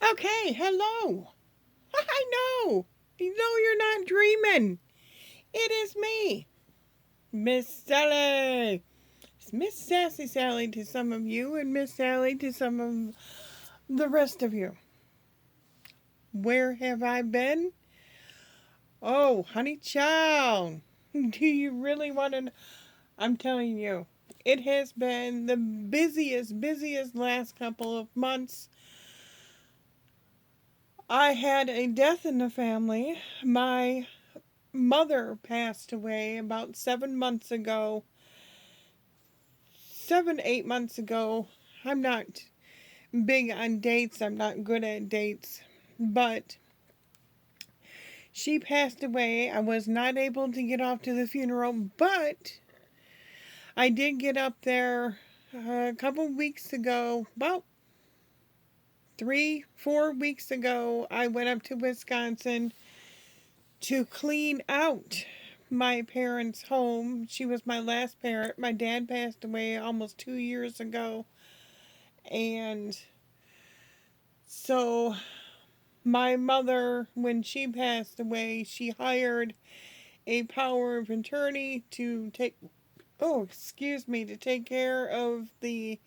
Okay, hello. I know. You know you're not dreaming. It is me, Miss Sally. It's Miss Sassy Sally to some of you, and Miss Sally to some of the rest of you. Where have I been? Oh, honey child. Do you really want to? I'm telling you, it has been the busiest last couple of months. I had a death in the family. My mother passed away about 7 months ago. 7, 8 months ago. I'm not big on dates, I'm not good at dates, but she passed away. I was not able to get off to the funeral, but I did get up there a couple weeks ago, about 3, 4 weeks ago. I went up to Wisconsin to clean out my parents' home. She was my last parent. My dad passed away almost 2 years ago. And so my mother, when she passed away, she hired a power of attorney to take care of the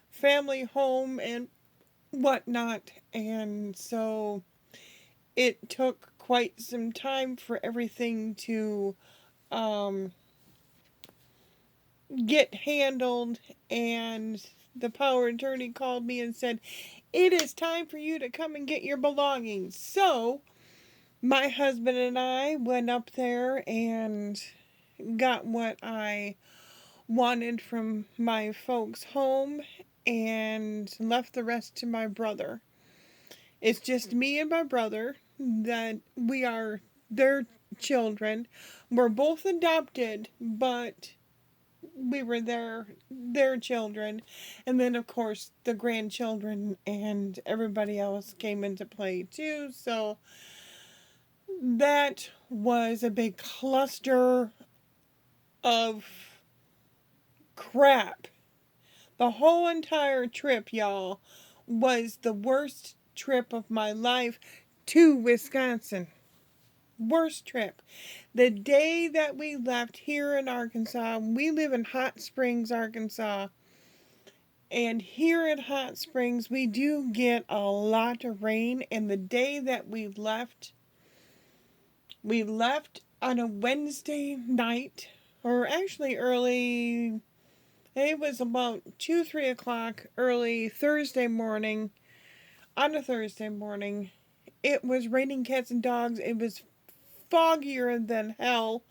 family home and whatnot. And so it took quite some time for everything to um, get handled. And the power of attorney called me and said, "It is time for you to come and get your belongings." So my husband and I went up there and got what I wanted from my folks' home and left the rest to my brother. It's just me and my brother that we are their children. We're both adopted, but we were their children. And then of course the grandchildren and everybody else came into play too. So that was a big cluster of crap. The whole entire trip, y'all, was the worst trip of my life to Wisconsin. Worst trip. The day that we left here in Arkansas, we live in Hot Springs, Arkansas. And here in Hot Springs, we do get a lot of rain. And the day that we left on a Wednesday night, or actually early, it was about 2, 3 o'clock early Thursday morning. On a Thursday morning, it was raining cats and dogs. It was foggier than hell.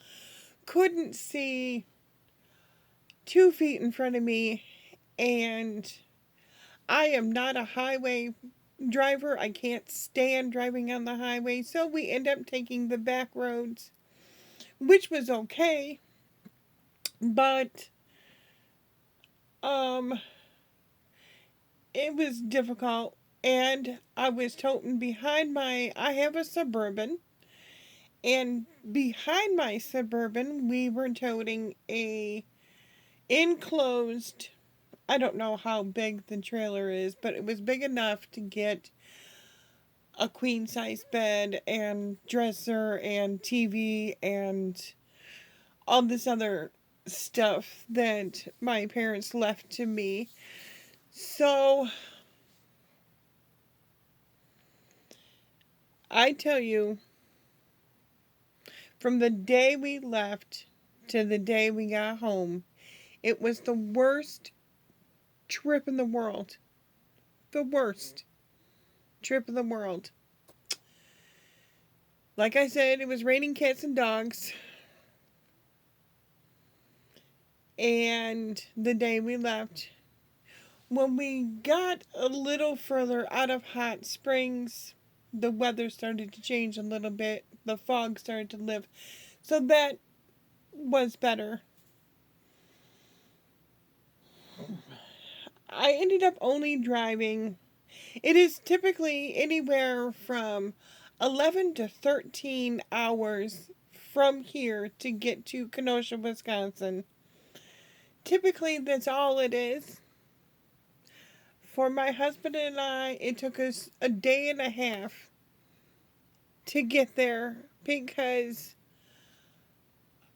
Couldn't see 2 feet in front of me. And I am not a highway driver. I can't stand driving on the highway. So we end up taking the back roads, which was okay. But um it was difficult. And I was toting behind I have a Suburban, and behind my Suburban we were toting a enclosed, I don't know how big the trailer is, but it was big enough to get a queen size bed and dresser and TV and all this other stuff that my parents left to me. So I tell you, from the day we left to the day we got home, it was the worst trip in the world. The worst trip in the world. Like I said, it was raining cats and dogs. And the day we left, when we got a little further out of Hot Springs, the weather started to change a little bit. The fog started to lift. So that was better. I ended up only driving. It is typically anywhere from 11 to 13 hours from here to get to Kenosha, Wisconsin. Typically, that's all it is. for my husband and I, it took us a day and a half to get there because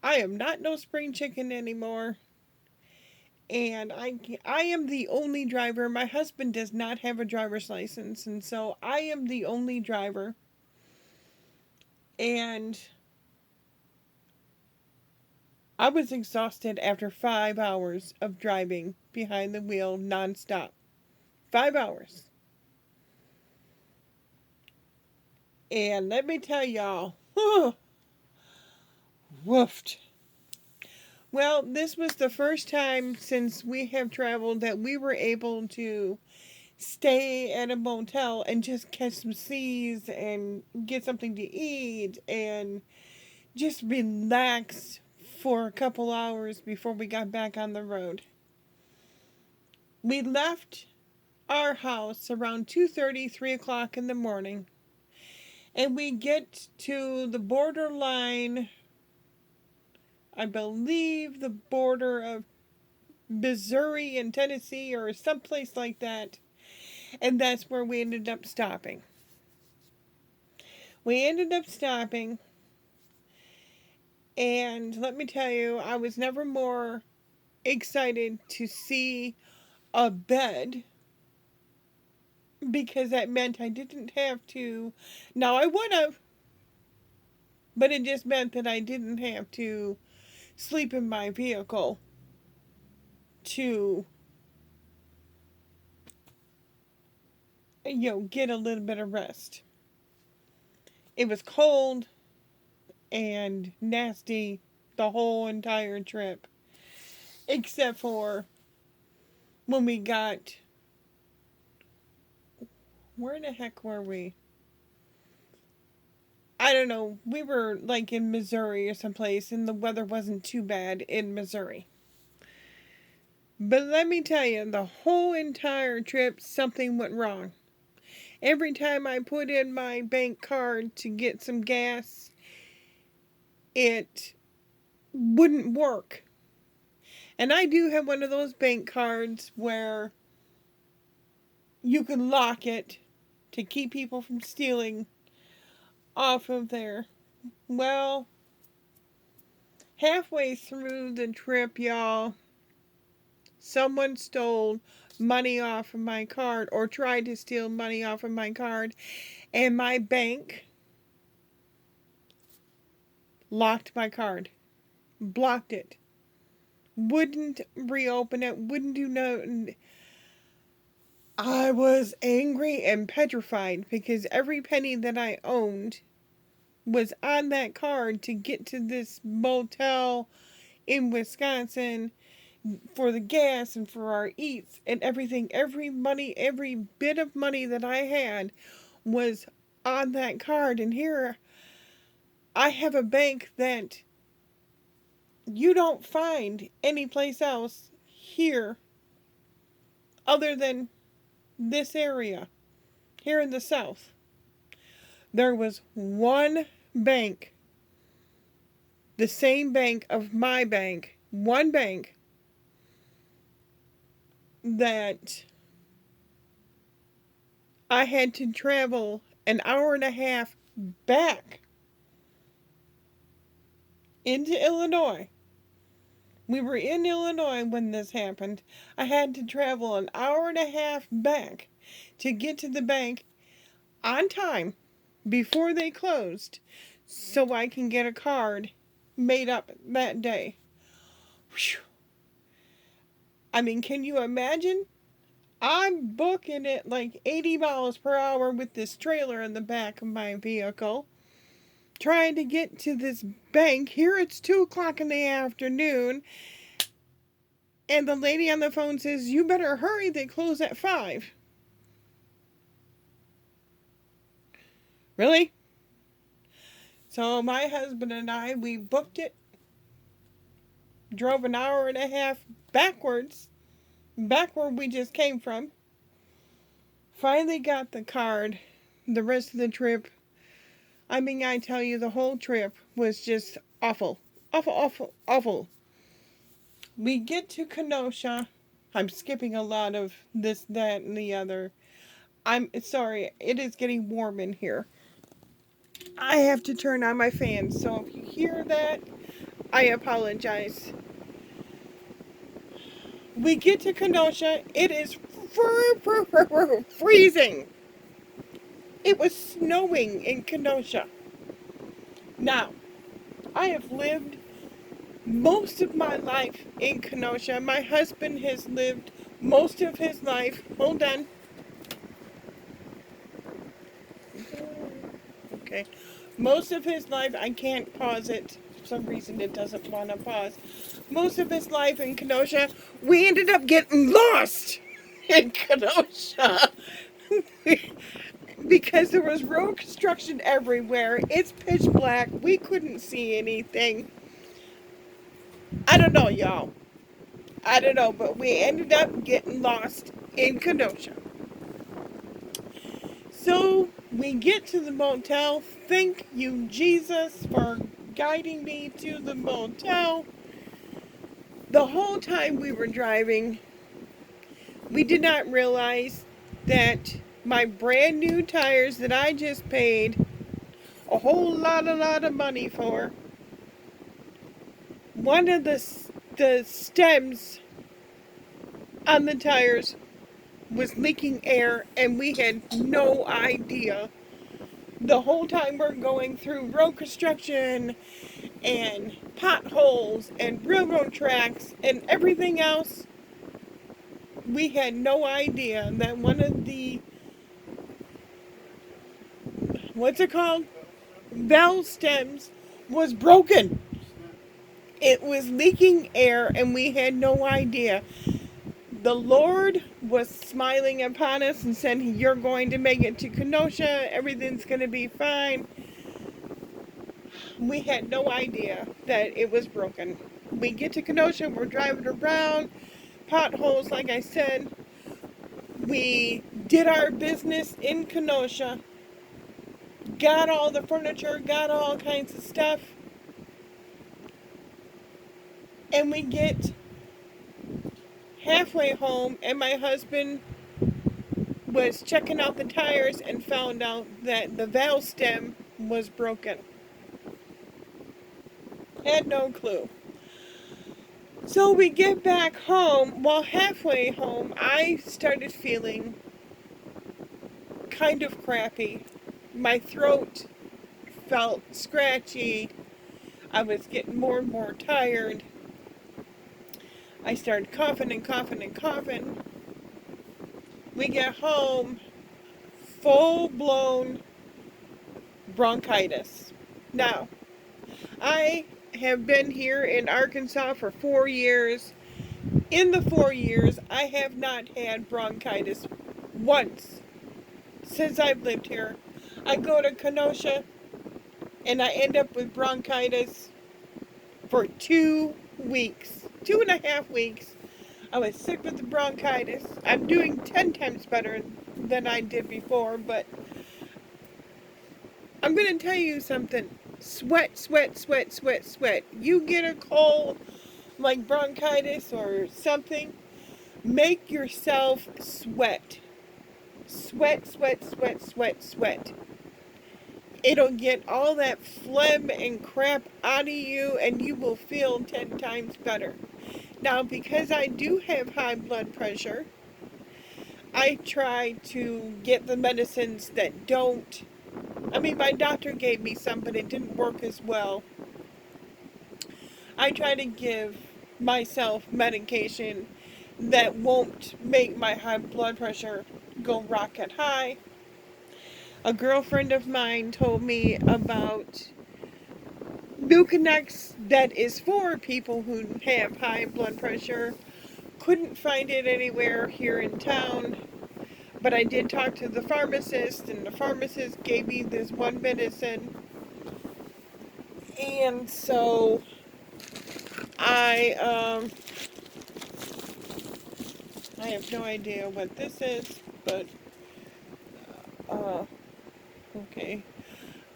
I am not no spring chicken anymore. And I am the only driver. My husband does not have a driver's license, and so I am the only driver. And I was exhausted after 5 hours of driving behind the wheel nonstop. 5 hours. And let me tell y'all, woofed. Well, this was the first time since we have traveled that we were able to stay at a motel and just catch some seas and get something to eat and just relax for a couple hours before we got back on the road. We left our house around 2:30, 3 o'clock in the morning, and we get to the borderline, I believe the border of Missouri and Tennessee or someplace like that, and that's where we ended up stopping. We ended up stopping, and let me tell you, I was never more excited to see a bed because that meant I didn't have to. Now, I would have, but it just meant that I didn't have to sleep in my vehicle to, get a little bit of rest. It was cold and nasty the whole entire trip, except for when we got, where the heck were we? I don't know. We were like in Missouri or someplace, and the weather wasn't too bad in Missouri. But let me tell you, the whole entire trip, something went wrong. Every time I put in my bank card to get some gas, it wouldn't work. And I do have one of those bank cards where you can lock it to keep people from stealing off of there. Well, halfway through the trip, y'all, someone stole money off of my card or tried to steal money off of my card, and my bank locked my card, blocked it, wouldn't reopen it, wouldn't do no. I was angry and petrified because every penny that I owned was on that card to get to this motel in Wisconsin for the gas and for our eats and everything. Every money, every bit of money that I had was on that card. And here I have a bank that you don't find anyplace else here other than this area here in the South. There was one bank, the same bank of my bank, one bank that I had to travel an hour and a half back into Illinois. We were in Illinois when this happened. I had to travel an hour and a half back to get to the bank on time before they closed so I can get a card made up that day. Whew. I mean, can you imagine? I'm booking it like 80 miles per hour with this trailer in the back of my vehicle, trying to get to this bank. Here it's 2 o'clock in the afternoon, and the lady on the phone says, "You better hurry, they close at 5. Really? So my husband and I, we booked it, drove an hour and a half backwards, back where we just came from. Finally got the card. The rest of the trip, I mean, I tell you, the whole trip was just awful. Awful, awful, awful. We get to Kenosha, I'm skipping a lot of this, that, and the other. I'm sorry, it is getting warm in here. I have to turn on my fan, so if you hear that, I apologize. We get to Kenosha, it is freezing. It was snowing in Kenosha. Now, I have lived most of my life in Kenosha. My husband has lived most of his life. Hold on. Okay. Most of his life, I can't pause it. For some reason, it doesn't want to pause. Most of his life in Kenosha, we ended up getting lost in Kenosha. Because there was road construction everywhere. It's pitch black. We couldn't see anything. I don't know, y'all. I don't know, but we ended up getting lost in Kenosha. So we get to the motel. Thank you, Jesus, for guiding me to the motel. The whole time we were driving, we did not realize that my brand new tires that I just paid a whole lot of money for, one of the stems on the tires was leaking air, and we had no idea. The whole time we're going through road construction and potholes and railroad tracks and everything else, we had no idea that one of the, what's it called? Valve stems was broken. It was leaking air, and we had no idea. The Lord was smiling upon us and said, "You're going to make it to Kenosha. Everything's going to be fine." We had no idea that it was broken. We get to Kenosha, we're driving around, potholes, like I said. We did our business in Kenosha, got all the furniture, got all kinds of stuff, and we get halfway home, and my husband was checking out the tires and found out that the valve stem was broken. Had no clue. So we get back home. Well, halfway home, I started feeling kind of crappy. My throat felt scratchy. I was getting more and more tired. I started coughing and coughing and coughing. We get home, full blown bronchitis. Now, I have been here in Arkansas for 4 years. In the 4 years, I have not had bronchitis once since I've lived here. I go to Kenosha and I end up with bronchitis for 2 weeks, 2.5 weeks. I was sick with the bronchitis. I'm doing 10 times better than I did before, but I'm going to tell you something. Sweat, sweat, sweat, sweat, sweat. You get a cold like bronchitis or something, make yourself sweat. Sweat, sweat, sweat, sweat, sweat. It'll get all that phlegm and crap out of you, and you will feel 10 times better. Now, because I do have high blood pressure, I try to get the medicines that don't. I mean, my doctor gave me some, but it didn't work as well. I try to give myself medication that won't make my high blood pressure go rocket high. A girlfriend of mine told me about Mucinex that is for people who have high blood pressure. Couldn't find it anywhere here in town, but I did talk to the pharmacist, and the pharmacist gave me this one medicine. And so I have no idea what this is, but uh okay.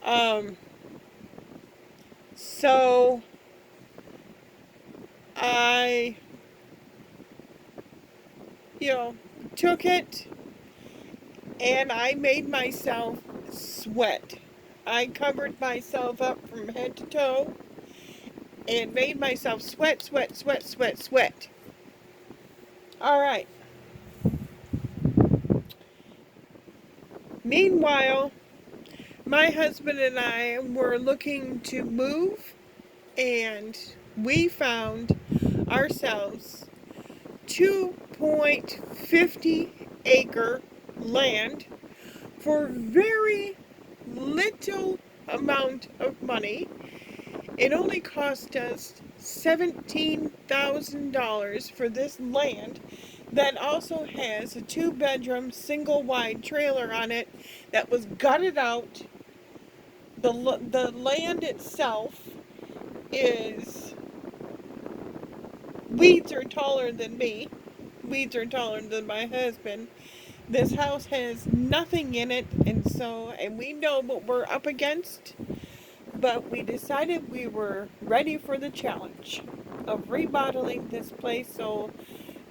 Um so I you know, took it and I made myself sweat. I covered myself up from head to toe and made myself sweat, sweat, sweat, sweat, sweat. All right. Meanwhile, my husband and I were looking to move, and we found ourselves 2.50 acre land for very little amount of money. It only cost us $17,000 for this land that also has a 2-bedroom single wide trailer on it that was gutted out. The land itself is, weeds are taller than me. Weeds are taller than my husband. This house has nothing in it, and we know what we're up against, but we decided we were ready for the challenge of remodeling this place. So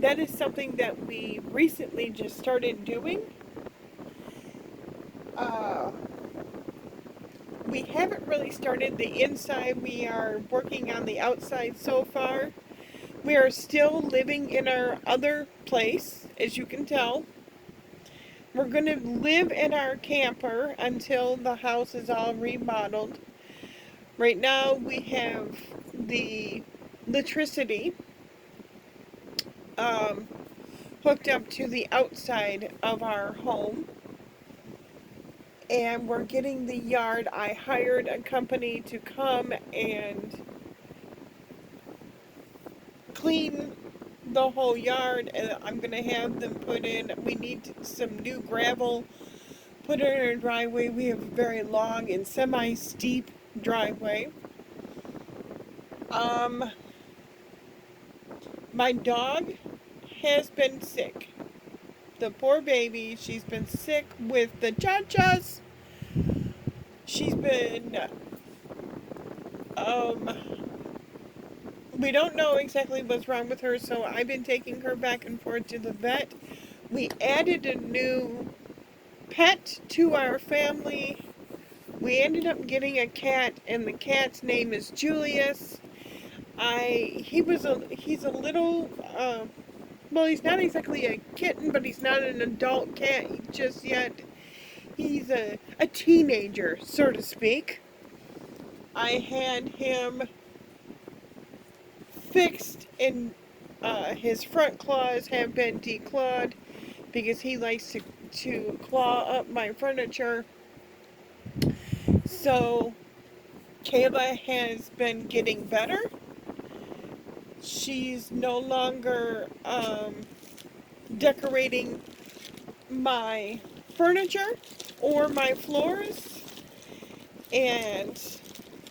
that is something that we recently just started doing. Uh, we haven't really started the inside. We are working on the outside so far. We are still living in our other place, as you can tell. We're going to live in our camper until the house is all remodeled. Right now we have the electricity um, hooked up to the outside of our home, and we're getting the yard. I hired a company to come and clean the whole yard, and I'm gonna have them put in, we need some new gravel put in our driveway. We have a very long and semi-steep driveway. um my dog has been sick. The poor baby, she's been sick with the cha-chas. She's been, we don't know exactly what's wrong with her, so I've been taking her back and forth to the vet. We added a new pet to our family. We ended up getting a cat, and the cat's name is Julius. He's a little, well, he's not exactly a kitten, but he's not an adult cat just yet. He's a teenager, so to speak. I had him fixed, and his front claws have been declawed because he likes to claw up my furniture. So Kayla has been getting better. She's no longer decorating my furniture or my floors. And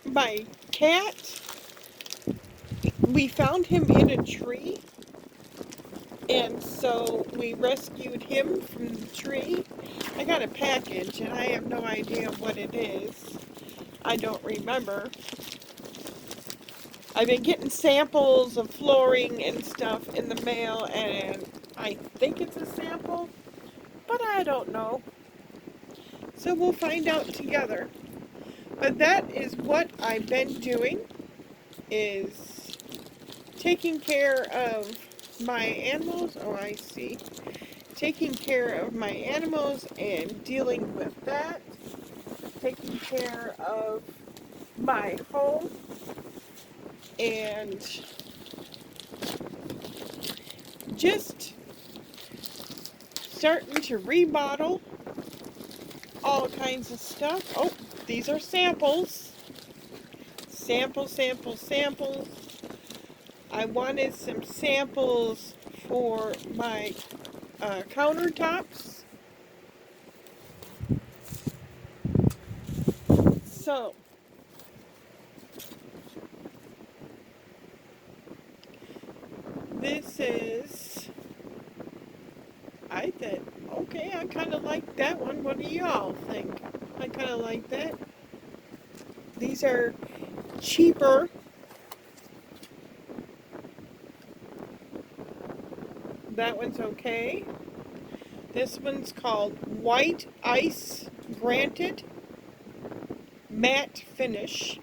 my cat, we found him in a tree, and so we rescued him from the tree. I got a package, and I have no idea what it is. I don't remember. I've been getting samples of flooring and stuff in the mail, and I think it's a sample, but I don't know. So we'll find out together. But that is what I've been doing, is taking care of my animals. Oh, I see. Taking care of my animals and dealing with that. Taking care of my home and just starting to remodel all kinds of stuff. Oh, these are samples. Samples, samples, samples. I wanted some samples for my countertops. So, this is, I thought, okay, I kind of like that one. What do y'all think? I kind of like that. These are cheaper That one's okay. This one's called White Ice Granite Matte Finish.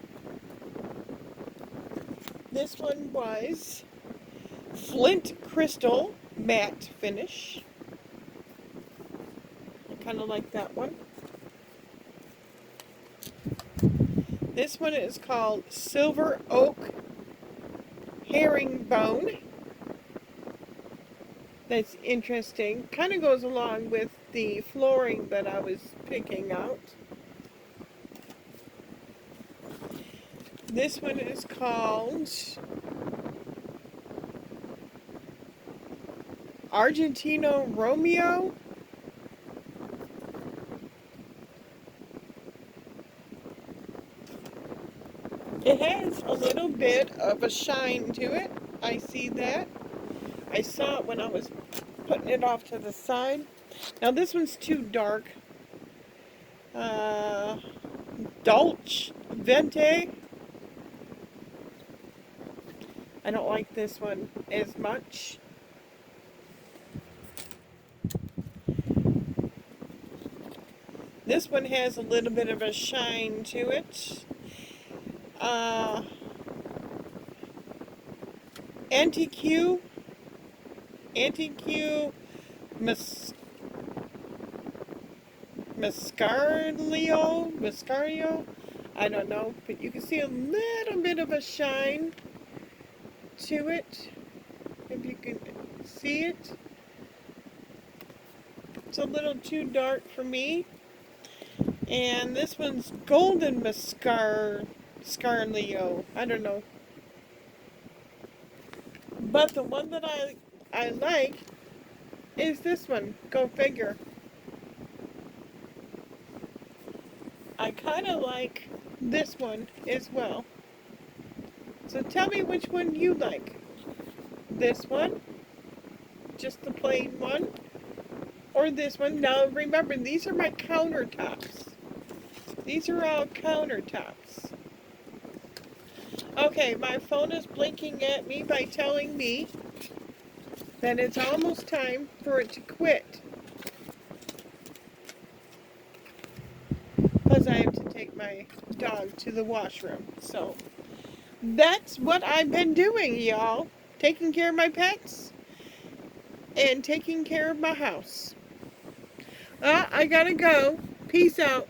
This one was Flint Crystal Matte Finish. I kind of like that one. This one is called Silver Oak Herringbone. That's interesting. Kind of goes along with the flooring that I was picking out. This one is called Argentino Romeo. It has a little bit of a shine to it. I see that. I saw it when I was putting it off to the side. Now this one's too dark. Dolce Vente. I don't like this one as much. This one has a little bit of a shine to it. Antique Mascario, I don't know, but you can see a little bit of a shine to it, if you can see it. It's a little too dark for me. And this one's Golden Mascario, I don't know. But the one that I like is this one. Go figure. I kind of like this one as well. So tell me which one you like. This one, just the plain one, or this one. Now remember, these are my countertops. These are all countertops. Okay, my phone is blinking at me by telling me that it's almost time for it to quit. Because I have to take my dog to the washroom. So that's what I've been doing, y'all. Taking care of my pets and taking care of my house. I gotta go. Peace out.